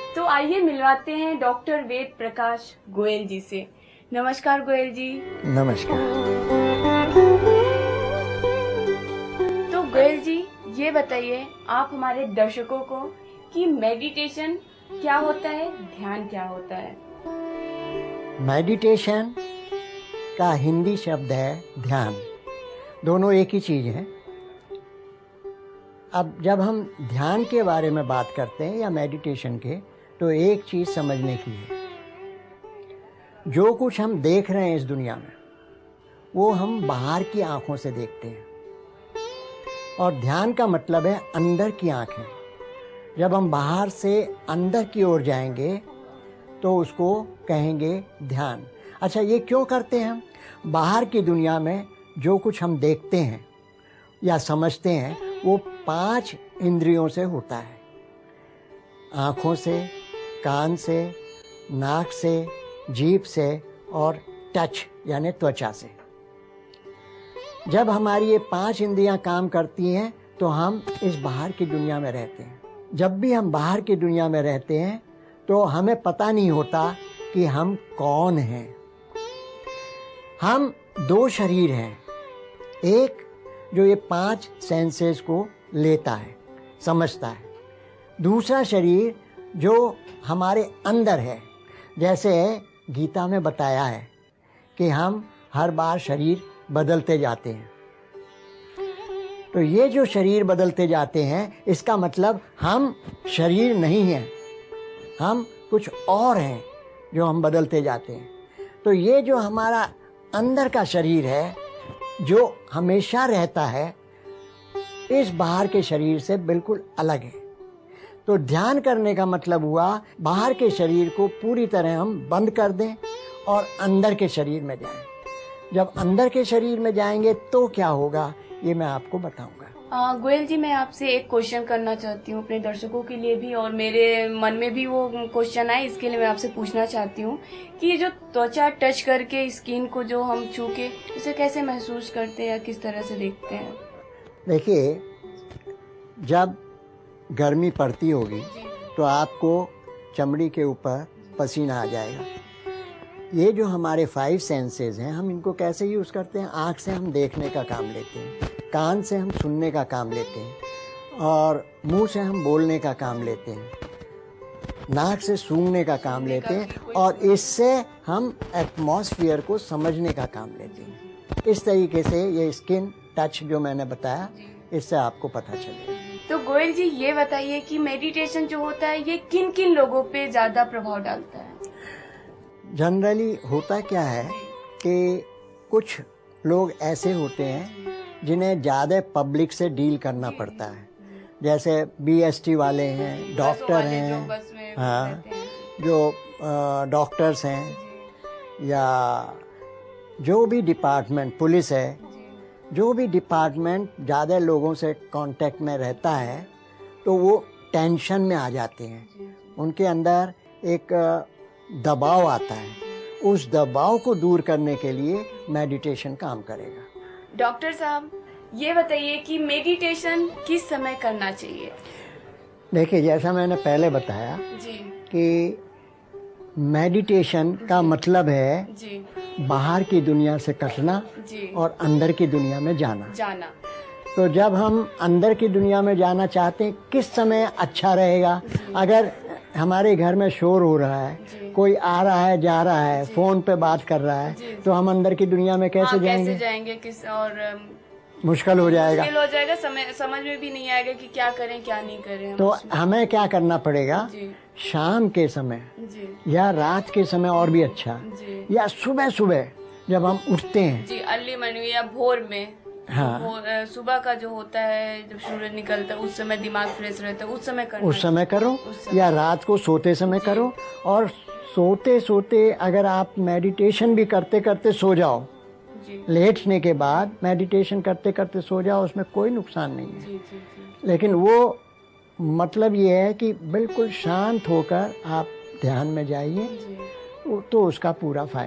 तो आइए मिलवाते हैं डॉक्टर वेद प्रकाश गोयल जी से। नमस्कार गोयल जी। नमस्कार। तो गोयल जी, ये बताइए आप हमारे दर्शकों को कि मेडिटेशन क्या होता है, ध्यान क्या होता है। मेडिटेशन का हिंदी शब्द है ध्यान। दोनों एक ही चीज है। अब जब हम ध्यान के बारे में बात करते हैं या मेडिटेशन के, तो एक चीज समझने की है, जो कुछ हम देख रहे हैं इस दुनिया में वो हम बाहर की आंखों से देखते हैं, और ध्यान का मतलब है अंदर की आंखें। जब हम बाहर से अंदर की ओर जाएंगे तो उसको कहेंगे ध्यान। अच्छा, ये क्यों करते हैं हम? बाहर की दुनिया में जो कुछ हम देखते हैं या समझते हैं वो 5 इंद्रियों से होता है। आँखों से, कान से, नाक से, जीभ से और टच यानी त्वचा से। जब हमारी ये 5 इंद्रियां काम करती हैं तो हम इस बाहर की दुनिया में रहते हैं। जब भी हम बाहर की दुनिया में रहते हैं तो हमें पता नहीं होता कि हम कौन हैं। हम 2 शरीर हैं, एक जो ये 5 सेंसेस को लेता है, समझता है, दूसरा शरीर जो हमारे अंदर है। जैसे गीता में बताया है कि हम हर बार शरीर बदलते जाते हैं। तो ये जो शरीर बदलते जाते हैं, इसका मतलब हम शरीर नहीं हैं, हम कुछ और हैं जो हम बदलते जाते हैं। तो ये जो हमारा अंदर का शरीर है जो हमेशा रहता है, इस बाहर के शरीर से बिल्कुल अलग है। तो ध्यान करने का मतलब हुआ बाहर के शरीर को पूरी तरह हम बंद कर दें और अंदर के शरीर में जाएं। जब अंदर के शरीर में जाएंगे तो क्या होगा, ये मैं आपको बताऊंगा। गोयल जी, मैं आपसे एक क्वेश्चन करना चाहती हूँ अपने दर्शकों के लिए भी, और मेरे मन में भी वो क्वेश्चन आए, इसके लिए मैं आपसे पूछना चाहती हूँ कि ये जो त्वचा टच करके स्किन को जो हम छू के इसे कैसे महसूस करते हैं या किस तरह से देखते हैं? देखिए, जब गर्मी पड़ती होगी तो आपको चमड़ी के ऊपर पसीना आ जाएगा। ये जो हमारे 5 सेंसेस हैं, हम इनको कैसे यूज़ करते हैं? आँख से हम देखने का काम लेते हैं, कान से हम सुनने का काम लेते हैं, और मुंह से हम बोलने का काम लेते हैं, नाक से सूंघने का काम लेते हैं, और इससे हम एटमॉस्फेयर को समझने का काम लेते हैं। इस तरीके से ये स्किन टच जो मैंने बताया, इससे आपको पता चलेगा। तो गोयल जी, ये बताइए कि मेडिटेशन जो होता है ये किन किन लोगों पे ज्यादा प्रभाव डालता है? जनरली होता क्या है कि कुछ लोग ऐसे होते हैं जिन्हें ज़्यादा पब्लिक से डील करना पड़ता है। जैसे बीएसटी वाले हैं, डॉक्टर हैं, हाँ, जो डॉक्टर्स हैं, या जो भी डिपार्टमेंट, पुलिस है, जो भी डिपार्टमेंट ज़्यादा लोगों से कांटेक्ट में रहता है तो वो टेंशन में आ जाते हैं। उनके अंदर एक दबाव आता है। उस दबाव को दूर करने के लिए मेडिटेशन काम करेगा। डॉक्टर साहब, ये बताइए कि मेडिटेशन किस समय करना चाहिए? देखिए, जैसा मैंने पहले बताया जी, कि मेडिटेशन का मतलब है जी, बाहर की दुनिया से कटना जी, और अंदर की दुनिया में जाना। तो जब हम अंदर की दुनिया में जाना चाहते हैं, किस समय अच्छा रहेगा? अगर हमारे घर में शोर हो रहा है, कोई आ रहा है, जा रहा है, फोन पे बात कर रहा है, तो हम अंदर की दुनिया में कैसे जाएंगे? कैसे जाएंगे? किस और मुश्किल हो जाएगा। समझ में भी नहीं आएगा कि क्या करें क्या नहीं करें। तो हमें क्या करना पड़ेगा? शाम के समय या रात के समय, और भी अच्छा, या सुबह सुबह जब हम उठते हैं, जी, अर्ली मॉर्निंग या भोर में। हाँ, सुबह का जो होता है, जब सूरज निकलता है, उस समय दिमाग फ्रेश रहता है, उस समय करो, या रात को सोते समय करो। और सोते सोते अगर आप मेडिटेशन भी करते करते सो जाओ, लेटने के बाद मेडिटेशन करते करते सो जाओ, उसमें कोई नुकसान नहीं है। लेकिन वो मतलब ये है कि बिल्कुल शांत होकर आप ध्यान में जाइए, तो उसका पूरा फायदा